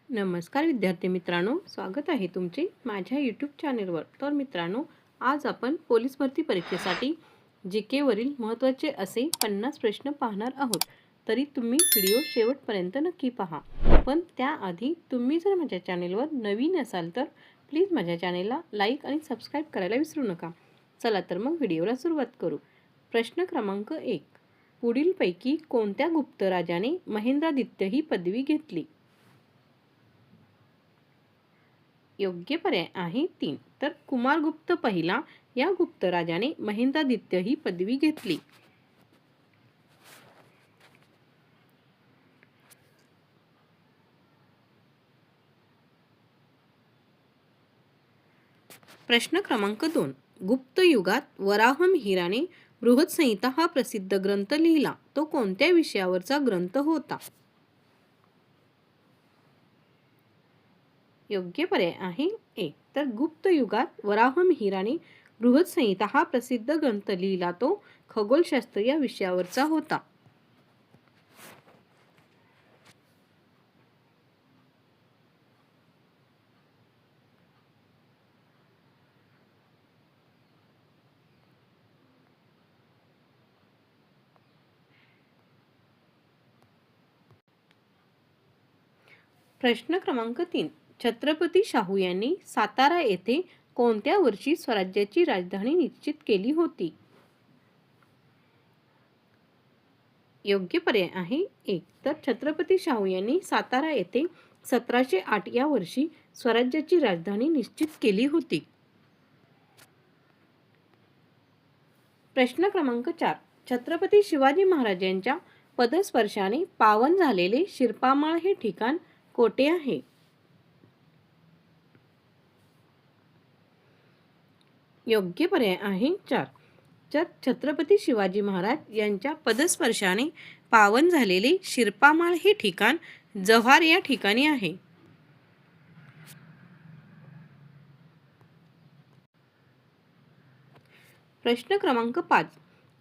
नमस्कार विद्यार्थी मित्रांनो, स्वागत आहे तुमचे माझ्या यूट्यूब चॅनलवर। तर मित्रांनो, आज आपण पोलीस भरती परीक्षेसाठी जी वरील महत्त्वाचे असे 50 प्रश्न पाहणार आहोत। तरी तुम्ही व्हिडिओ शेवटपर्यंत नक्की पहा। पण त्याआधी तुम्ही जर माझ्या चॅनलवर नवीन असाल तर प्लीज माझ्या चॅनलला लाईक आणि सबस्क्राईब करायला विसरू नका। चला तर मग व्हिडिओला सुरुवात करू। प्रश्न क्रमांक 1, पुढीलपैकी कोणत्या गुप्त राजाने महेंद्रादित्य ही पदवी घेतली? योग्य पर्याय आहे 3, तर कुमारगुप्त पहिला या गुप्त राजाने महेंद्रादित्य ही पदवी घेतली। प्रश्न क्रमांक 2, गुप्त युगात वराहमिहिराने बृहत्संहिता हा प्रसिद्ध ग्रंथ लिहिला, तो कोणत्या विषयावरचा ग्रंथ होता? योग्य पर्याय आहे 1, तर गुप्त युगात वराहमिहिराने बृहत्संहिता हा प्रसिद्ध ग्रंथ लिहिला, तो खगोलशास्त्र या विषयावरचा होता। प्रश्न क्रमांक 3, छत्रपती शाहू यांनी सातारा येथे कोणत्या वर्षी स्वराज्याची राजधानी निश्चित केली होती? योग्य पर्याय आहे 1, तर छत्रपती शाहू यांनी सातारा येथे 1708 या वर्षी स्वराज्याची राजधानी निश्चित केली होती। प्रश्न क्रमांक 4, छत्रपती शिवाजी महाराजांच्या पदस्पर्शाने पावन झालेले शिरपामाळ हे ठिकाण कोठे आहे? योग्य पर्याय आहे 4, तर छत्रपती शिवाजी महाराज यांच्या पदस्पर्शाने पावन झालेले शिरपामाळ हे ठिकाण जव्हार या ठिकाणी आहे। प्रश्न क्रमांक 5,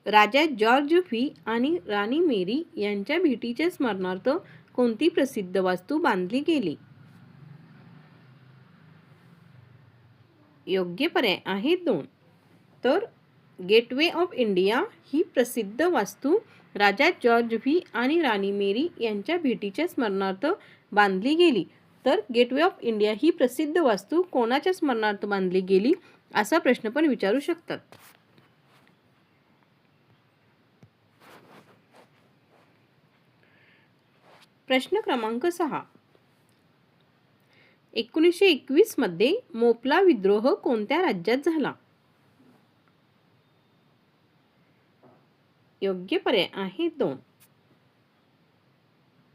राजा जॉर्ज व्ही आणि राणी मेरी यांच्या भेटीच्या स्मरणार्थ कोणती प्रसिद्ध वास्तू बांधली गेली? योग्य पर्याय आहे 2, तर गेटवे ऑफ इंडिया ही प्रसिद्ध वास्तू राजा जॉर्ज व्ही आणि राणी मेरी यांच्या भेटीच्या स्मरणार्थ बांधली गेली। तर गेटवे ऑफ इंडिया ही प्रसिद्ध वास्तू कोणाच्या स्मरणार्थ बांधली गेली असा प्रश्न पण विचारू शकतात। प्रश्न क्रमांक 6, 1921 मध्ये मोपला विद्रोह कोणत्या राज्यात झाला? योग्य पर्याय आहे 2,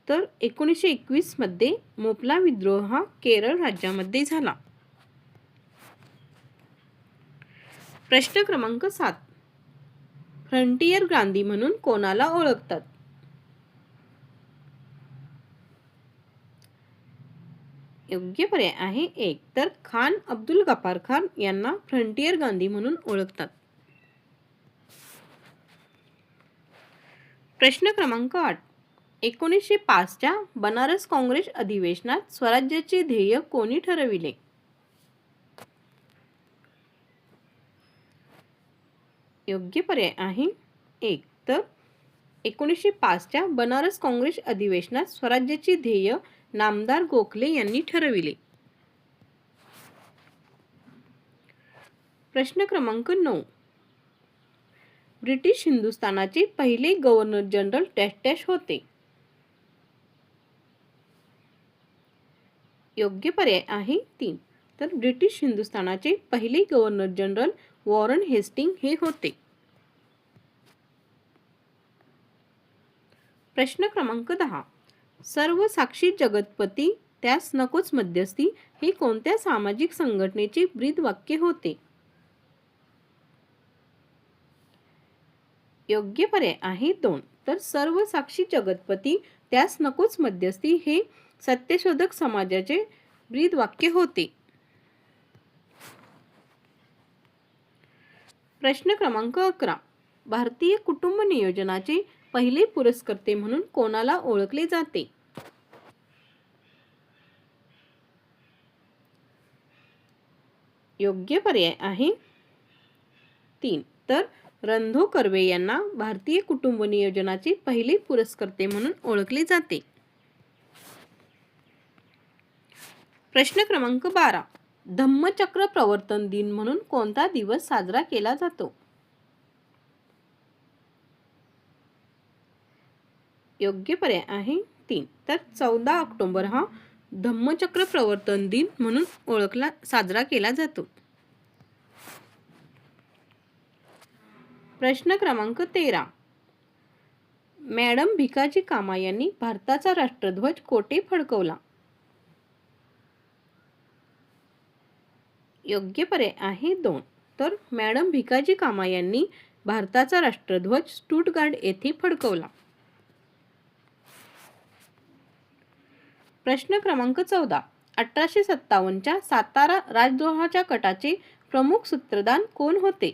तर 1921 मध्ये मोपला विद्रोह हा केरळ राज्यामध्ये झाला। प्रश्न क्रमांक 7, फ्रंटियर गांधी म्हणून कोणाला ओळखतात? योग्य पर्याय आहे 1, तर खान अब्दुल गफार खान यांना फ्रंटियर गांधी म्हणून ओळखतात। प्रश्न क्रमांक 8, 1905 च्या बनारस काँग्रेस अधिवेशनात स्वराज्याचे ध्येय कोणी ठरविले? योग्य पर्याय आहे 1, तर 1905 च्या बनारस काँग्रेस अधिवेशनात स्वराज्याचे ध्येय नामदार गोखले यांनी ठरविले। प्रश्न क्रमांक 9, ब्रिटिश हिंदुस्थानाचे पहिले गव्हर्नर जनरल डॅश डॅश होते? योग्य पर्याय आहे 3, तर ब्रिटिश हिंदुस्थानाचे पहिले गव्हर्नर जनरल वॉरन हेस्टिंग हे होते। प्रश्न क्रमांक 10, सर्व साक्षी जगतपती त्यास नकोच मध्यस्थी हे कोणत्या सामाजिक संघटनेचे ब्रीदवाक्य होते? योग्य पर्याय आहे 2, तर सर्व साक्षी जगतपती त्यास नकोच मध्यस्थी हे सत्यशोधक समाजाचे ब्रीदवाक्य होते। प्रश्न क्रमांक 11, भारतीय कुटुंब नियोजनाचे पहिले पुरस्कर्ते म्हणून कोणाला ओळखले जाते? योग्य पर्याय आहे 3. तर रणधो कर्वे यांना भारतीय कुटुंब नियोजनाचे पहिले पुरस्कर्ते म्हणून ओळखले जाते. प्रश्न क्रमांक 12. धम्मचक्र प्रवर्तन दिन म्हणून कोणता दिवस साजरा केला जातो? योग्य पर्याय आहे 3. तर 14 ऑक्टोबर हा धम्मचक्र प्रवर्तन दिन म्हणून साजरा केला जातो. प्रश्न क्रमांक 13. मॅडम भिकाजी कामा यांनी भारताचा राष्ट्रध्वज कोठे फडकवला? योग्य पर्याय आहे 2. तर मॅडम भिकाजी कामा यांनी भारताचा राष्ट्रध्वज स्टुटगार्ट येथे फडकवला. प्रश्न क्रमांक 14. 1857च्या सातारा राजद्रोहाच्या कटाचे प्रमुख सूत्रधार कोण होते?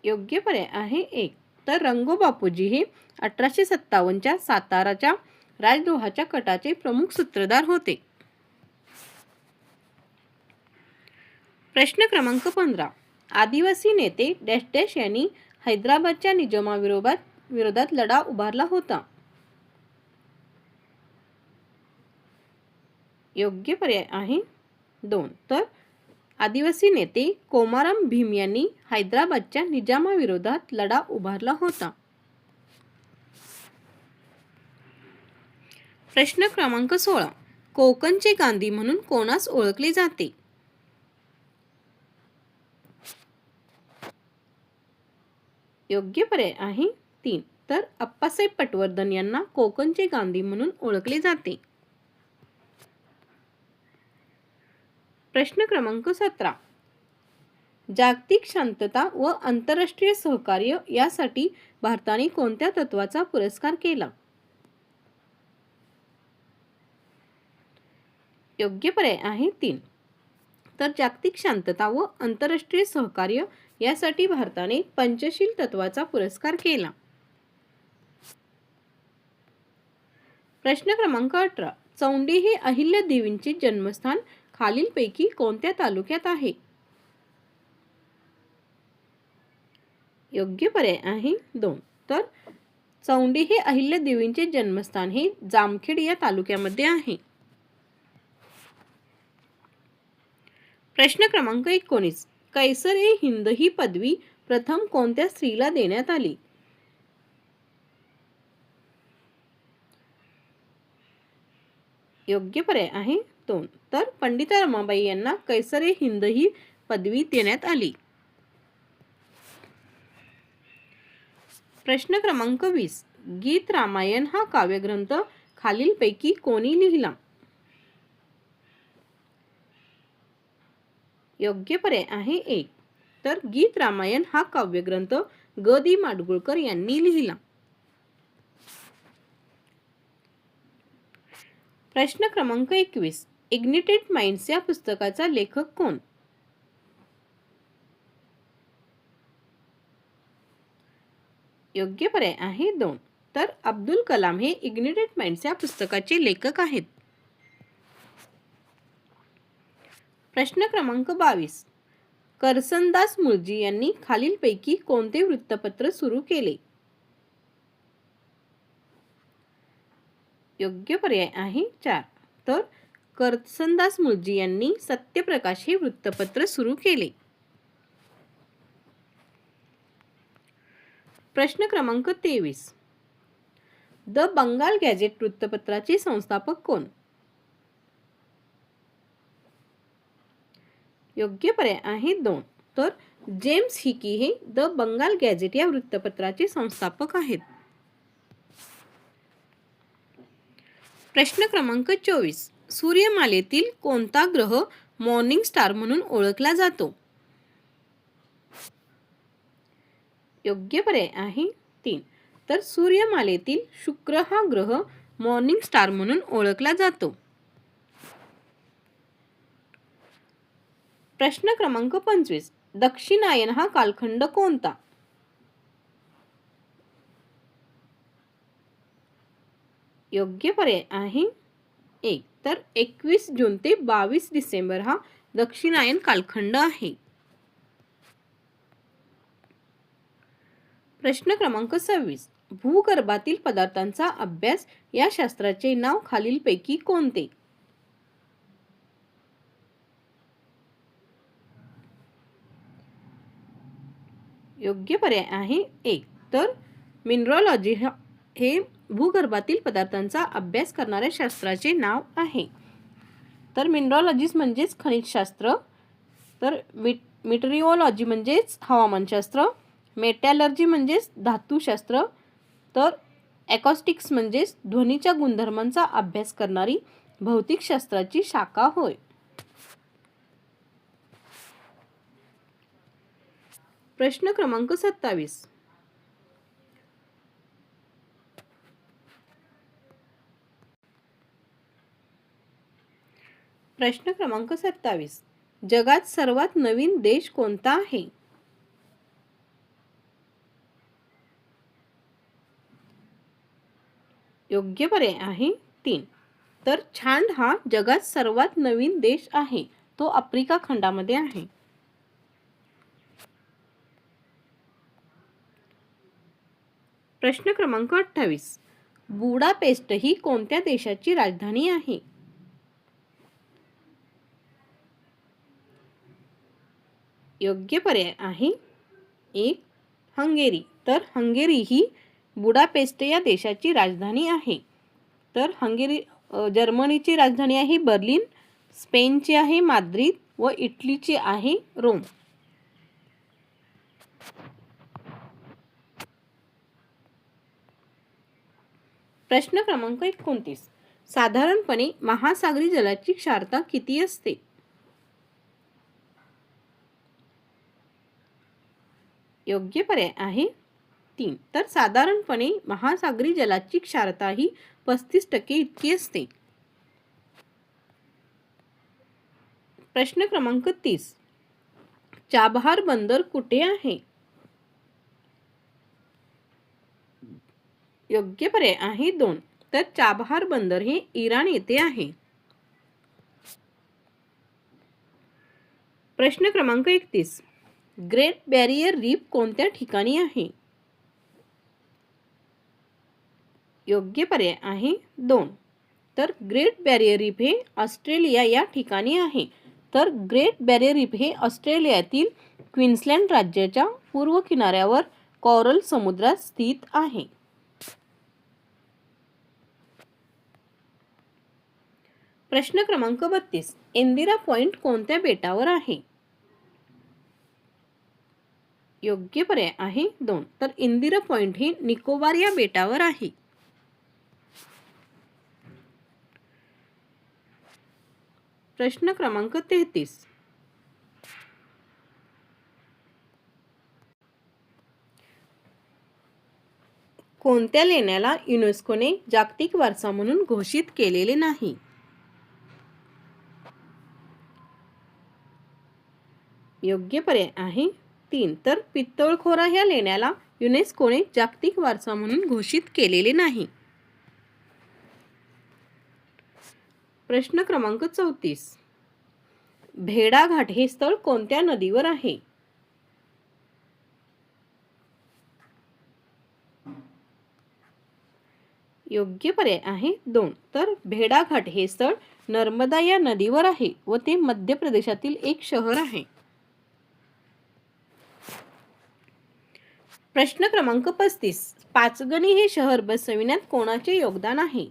योग्य पर्याय आहे 1. तर रंगो बापूजी हे 1857च्या साताराच्या राजद्रोहाच्या कटाचे प्रमुख सूत्रधार होते. प्रश्न क्रमांक 15. आदिवासी नेते डॅश डॅश यांनी हैदराबादच्या निजामाविरोधात लढा उभारला होता? योग्य पर्याय आहे 2. तर आदिवासी नेते कोमाराम भीम यांनी हैदराबादच्या निजामाविरोधात लढा उभारला होता. प्रश्न क्रमांक 16. कोकणचे गांधी म्हणून कोणास ओळखले जाते? योग्य पर्याय आहे 3. तर अप्पासाहेब पटवर्धन यांना कोकणचे गांधी म्हणून ओळखले जाते. प्रश्न क्रमांक 17. जागतिक शांतता व आंतरराष्ट्रीय सहकार्य यासाठी भारताने कोणत्या तत्वाचा पुरस्कार केला? योग्य पर्याय आहे 3. तर जागतिक शांतता व आंतरराष्ट्रीय सहकार्य यासाठी भारताने पंचशील तत्वाचा पुरस्कार केला. प्रश्न क्रमांक 18. चौंडी हे अहिल्या देवींचे जन्मस्थान खालीलपैकी कोणत्या तालुक्यात आहे? योग्य पर्याय आहे 2. तर चौंडी हे अहिल्या देवींचे जन्मस्थान हे जामखेड या तालुक्यामध्ये आहे. प्रश्न क्रमांक 19. कैसर ए हिंद ही पदवी प्रथम कोणत्या स्त्रीला देण्यात आली? योग्य पर्याय आहे 2. तर पंडिता रमाबाई यांना कैसर ए हिंद ही पदवी देण्यात आली. प्रश्न क्रमांक 20. गीत रामायण हा काव्यग्रंथ खालीलपैकी कोणी लिहिला? योग्य पर्याय आहे 1. तर गीत रामायण हा काव्यग्रंथ ग. दी. माडगूळकर यांनी लिहिला. प्रश्न क्रमांक 21. इग्निटेड माइंड्स या पुस्तकाचा लेखक कोण? योग्य पर्याय आहे 2. तर अब्दुल कलाम हे इग्निटेड माइंड्स या पुस्तकाचे लेखक आहेत. प्रश्न क्रमांक 22. करसनदास मुळजी यांनी खालीलपैकी कोणते वृत्तपत्र सुरू केले? योग्य पर्याय आहे 4. तर करसनदास मुळजी यांनी सत्यप्रकाश हे वृत्तपत्र सुरू केले. प्रश्न क्रमांक 23. द बंगाल गॅझेट वृत्तपत्राचे संस्थापक कोण? योग्य पर्याय आहे 2. तर जेम्स हिकी हे द बंगाल गॅझेट या वृत्तपत्राचे संस्थापक आहेत. प्रश्न क्रमांक 24. सूर्यमालेतील कोणता ग्रह मॉर्निंग स्टार म्हणून ओळखला जातो? योग्य पर्याय आहे 3. तर सूर्यमालेतील शुक्र हा ग्रह मॉर्निंग स्टार म्हणून ओळखला जातो. प्रश्न क्रमांक 25. दक्षिणायन हा कालखंड कोणता? योग्य पर्याय आहे 1. तर 21 जून ते 22 डिसेंबर हा दक्षिणायन कालखंड आहे. प्रश्न क्रमांक 26. भूगर्भातील पदार्थांचा अभ्यास या शास्त्राचे नाव खालीलपैकी कोणते? योग्य पर्याय आहे 1. तर मिनरॉलॉजी हे भूगर्भातील पदार्थांचा अभ्यास करणाऱ्या शास्त्राचे नाव आहे. तर मिनरॉलॉजिस्ट म्हणजेच खनिजशास्त्र, तर मिटरिओलॉजी म्हणजेच हवामानशास्त्र, मेटॅलर्जी म्हणजेच धातुशास्त्र, तर ॲकॉस्टिक्स म्हणजेच ध्वनीच्या गुणधर्मांचा अभ्यास करणारी भौतिकशास्त्राची शाखा होय. प्रश्न क्रमांक 27. प्रश्न क्रमांक 27. जगात सर्वात नवीन देश कोणता आहे? योग्य पर्याय आहे 3. तर छान हा जगात सर्वात नवीन देश आहे. तो आफ्रिका खंडामध्ये आहे. प्रश्न क्रमांक 28. बुडापेस्ट ही कोणत्या देशाची राजधानी आहे? योग्य पर्याय आहे 1. हंगेरी. तर हंगेरी ही बुडापेस्ट या देशाची राजधानी आहे. तर जर्मनीची राजधानी आहे बर्लिन, स्पेनची आहे माद्रिद व इटलीची आहे रोम. प्रश्न क्रमांक 29. साधारणपणे महासागरी जलाची क्षारता किती असते? योग्य पर्याय आहे 3. तर साधारणपणे महासागरी जलाची क्षारता ही 35% इतकी असते. प्रश्न क्रमांक 30. चाबहार बंदर कुठे आहे? योग्य पर्याय आहे 2. तर चाबहार बंदर हे इराण येथे आहे. प्रश्न क्रमांक 31. ग्रेट बॅरियर रीफ कोणत्या ठिकाणी आहे? योग्य पर्याय आहे 2. तर ग्रेट बॅरियर रीफ हे ऑस्ट्रेलिया या ठिकाणी आहे. तर ग्रेट बॅरियर रीफ हे ऑस्ट्रेलियातील क्वीन्सलँड राज्याच्या पूर्व किनाऱ्यावर कॉरल समुद्रात स्थित आहे. प्रश्न क्रमांक 32. इंदिरा पॉइंट कोणत्या बेटावर आहे? योग्य पर्याय आहे 2. तर इंदिरा पॉइंट हे निकोबार या बेटावर आहे. प्रश्न क्रमांक 33. कोणत्या लेण्याला युनेस्कोने जागतिक वारसा म्हणून घोषित केलेले नाही? योग्य पर्याय आहे 3. तर पित्तळखोरा ह्या लेण्याला युनेस्कोने जागतिक वारसा म्हणून घोषित केलेले नाही. प्रश्न क्रमांक 34. भेडाघाट हे स्थळ कोणत्या नदीवर आहे? योग्य पर्याय आहे 2. तर भेडाघाट हे स्थळ नर्मदा या नदीवर आहे व ते मध्य प्रदेशातील एक शहर आहे. प्रश्न क्रमांक 35. पाचगणी हे शहर बसविण्यात कोणाचे योगदान आहे?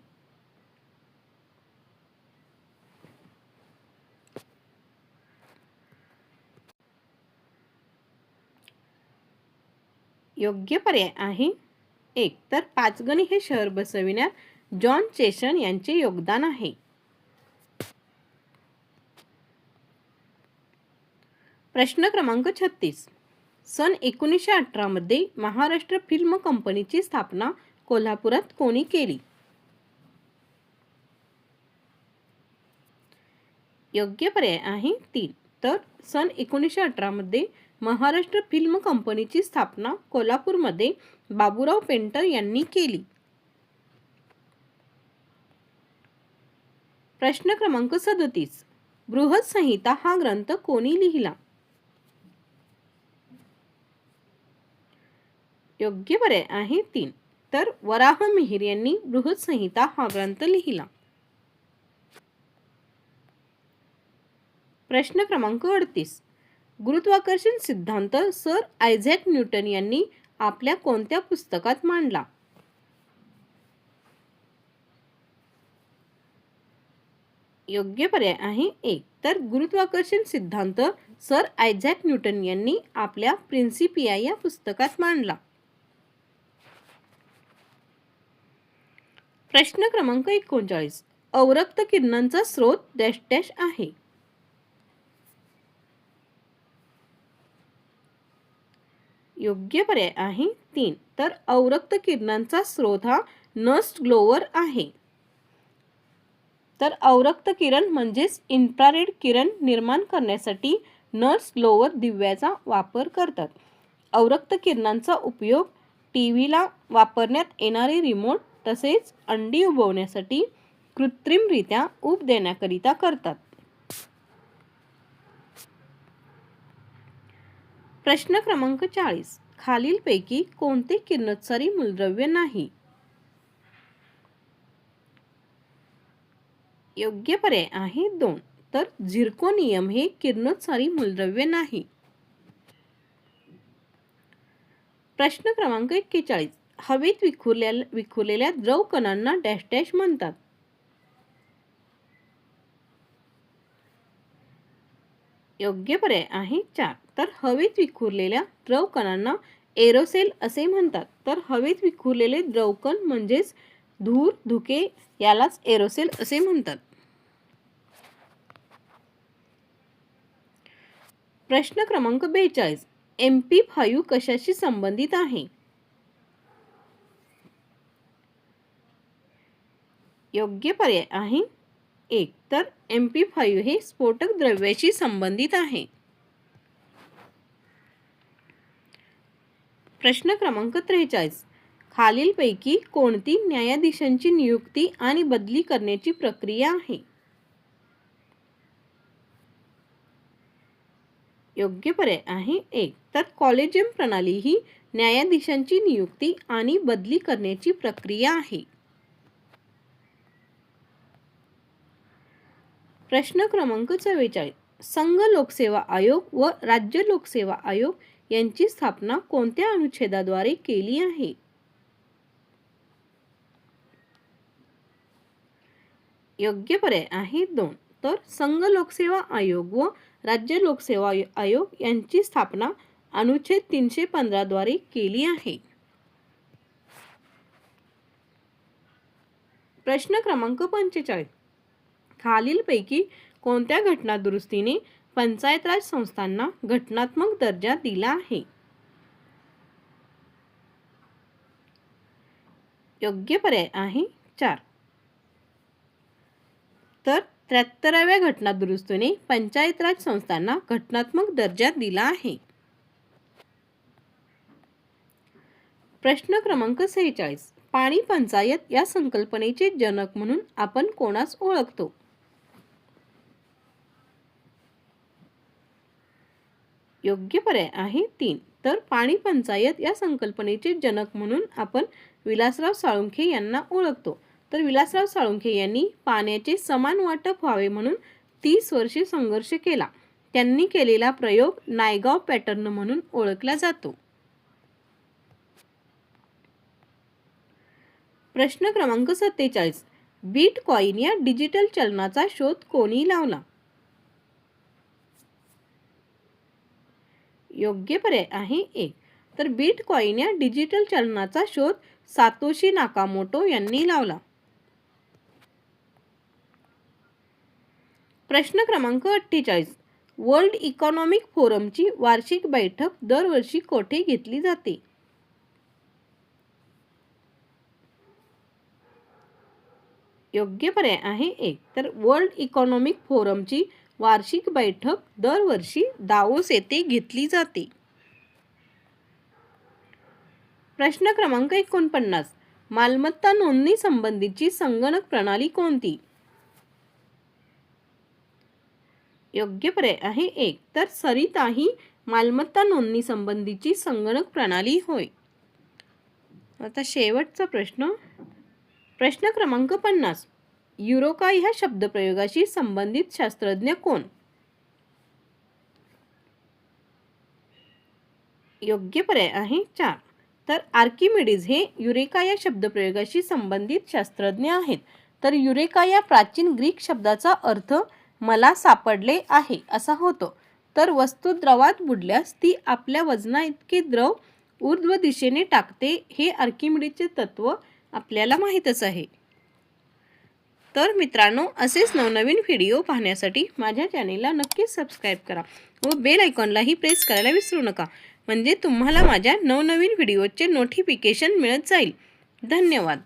योग्य पर्याय आहे 1. तर पाचगणी हे शहर बसविण्यात जॉन चेशन यांचे योगदान आहे. प्रश्न क्रमांक 36. सन 1918 मध्ये महाराष्ट्र फिल्म कंपनीची स्थापना कोल्हापुरात कोणी केली? योग्य पर्याय आहे 3. तर सन 1918 मध्ये महाराष्ट्र फिल्म कंपनीची स्थापना कोल्हापूरमध्ये बाबूराव पेंटर यांनी केली. प्रश्न क्रमांक 37. बृहत संहिता हा ग्रंथ कोणी लिहिला? योग्य पर्याय आहे 3. तर वराह मिहिर यांनी बृहत संहिता हा ग्रंथ लिहिला. प्रश्न क्रमांक 38. गुरुत्वाकर्षण सिद्धांत सर आयझॅक न्यूटन यांनी आपल्या कोणत्या पुस्तकात मांडला? योग्य पर्याय आहे 1. तर गुरुत्वाकर्षण सिद्धांत सर आयझॅक न्यूटन यांनी आपल्या प्रिन्सिपिया या पुस्तकात मांडला. प्रश्न क्रमांक 39. अवरक्त किरणांचा स्रोत डॅश डॅश आहे. योग्य पर्याय आहे 3. तर अवरक्त किरणांचा स्रोत हा नस्ट ग्लोवर आहे. तर अवरक्त किरण म्हणजेच इन्फ्रारेड किरण निर्माण करण्यासाठी नस्ट ग्लोवर दिव्याचा वापर करतात. अवरक्त किरणांचा उपयोग टीव्हीला वापरण्यात येणारे रिमोट तसेच अंडी उबवण्यासाठी कृत्रिमरित्या ऊब देण्याकरिता करतात. प्रश्न क्रमांक 40. खालीलपैकी कोणते किरणोत्सारी मूलद्रव्य नाही? योग्य पर्याय आहे 2. तर झिर्कोनियम हे किरणोत्सारी मूलद्रव्य नाही. प्रश्न क्रमांक 41. हवेत विखुरलेल्या द्रव कणांना डॅश डॅश म्हणतात. योग्य पर्याय आहे 4. तर हवेत विखुरलेल्या द्रव कणांना एरोसेल असे म्हणतात. तर हवेत विखुरलेले द्रवकण म्हणजेच धूर धुके यालाच एरोसेल असे म्हणतात. प्रश्न क्रमांक 42. MP5 कशाशी संबंधित आहे? योग्य पर्याय आहे 1. तर MP5 हे स्फोटक द्रव्याशी संबंधित आहे. प्रश्न क्रमांक 43. खालीलपैकी कोणती न्यायाधीशांची नियुक्ती आणि बदली करण्याची प्रक्रिया आहे? योग्य पर्याय आहे 1. तर कॉलेजियम प्रणाली ही न्यायाधीशांची नियुक्ती आणि बदली करण्याची प्रक्रिया आहे. प्रश्न क्रमांक 44. संघ लोकसेवा आयोग व राज्य लोकसेवा आयोग यांची स्थापना कोणत्या अनुच्छेदाद्वारे केली आहे? योग्य पर्याय आहे 2. तर संघ लोकसेवा आयोग व राज्य लोकसेवा आयोग यांची स्थापना अनुच्छेद 315 द्वारे केली आहे. प्रश्न क्रमांक 45. खालीलपैकी कोणत्या घटना दुरुस्तीने पंचायत राज संस्थांना घटनात्मक दर्जा दिला आहे? योग्य पर्याय आहे 4. तर 73व्या घटना दुरुस्तीने पंचायत राज संस्थांना घटनात्मक दर्जा दिला आहे. प्रश्न क्रमांक 46. पाणी पंचायत या संकल्पनेचे जनक म्हणून आपण कोणास ओळखतो? योग्य पर्याय आहे 3. तर पाणी पंचायत या संकल्पनेचे जनक म्हणून आपण विलासराव साळुंखे यांना ओळखतो. तर विलासराव साळुंखे यांनी पाण्याचे समान वाटप व्हावे म्हणून 30 वर्षे संघर्ष केला. त्यांनी केलेला प्रयोग नायगाव पॅटर्न म्हणून ओळखला जातो. प्रश्न क्रमांक 47. बिटकॉइन या डिजिटल चलनाचा शोध कोणी लावला? योग्य पर्याय आहे 1. तर बिटकॉइन या डिजिटल चलनाचा शोध सातोशी नाकामोटो यांनी लावला. प्रश्न क्रमांक 48. वर्ल्ड इकॉनॉमिक फोरमची वार्षिक बैठक दरवर्षी कोठे घेतली जाते? योग्य पर्याय आहे 1. तर वर्ल्ड इकॉनॉमिक फोरमची वार्षिक बैठक दरवर्षी दावोस येथे घेतली जाते. प्रश्न क्रमांक 49. मालमत्ता नोंदणी संबंधीची संगणक प्रणाली कोणती? योग्य पर्याय आहे 1. तर सरिता ही मालमत्ता नोंदणी संबंधीची संगणक प्रणाली होय. आता शेवटचा प्रश्न क्रमांक 50. युरोका ह्या शब्दप्रयोगाशी संबंधित शास्त्रज्ञ कोण? योग्य पर्याय आहे 4. तर आर्किमिडीज हे युरेका या शब्दप्रयोगाशी संबंधित शास्त्रज्ञ आहेत. तर युरेका या प्राचीन ग्रीक शब्दाचा अर्थ मला सापडले आहे असा होतो. तर वस्तू द्रवात बुडल्यास ती आपल्या वजनाइतके द्रव ऊर्ध्व दिशेने टाकते, हे आर्किमिडीजचे तत्व आपल्याला माहीतच आहे. तर मित्रांनो, असेच नवनवीन व्हिडिओ पाहण्यासाठी माझ्या चॅनेलला नक्कीच सबस्क्राईब करा व बेल आयकॉनलाही प्रेस करायला विसरू नका, म्हणजे तुम्हाला माझ्या नवनवीन व्हिडिओचे नोटिफिकेशन मिळत जाईल. धन्यवाद.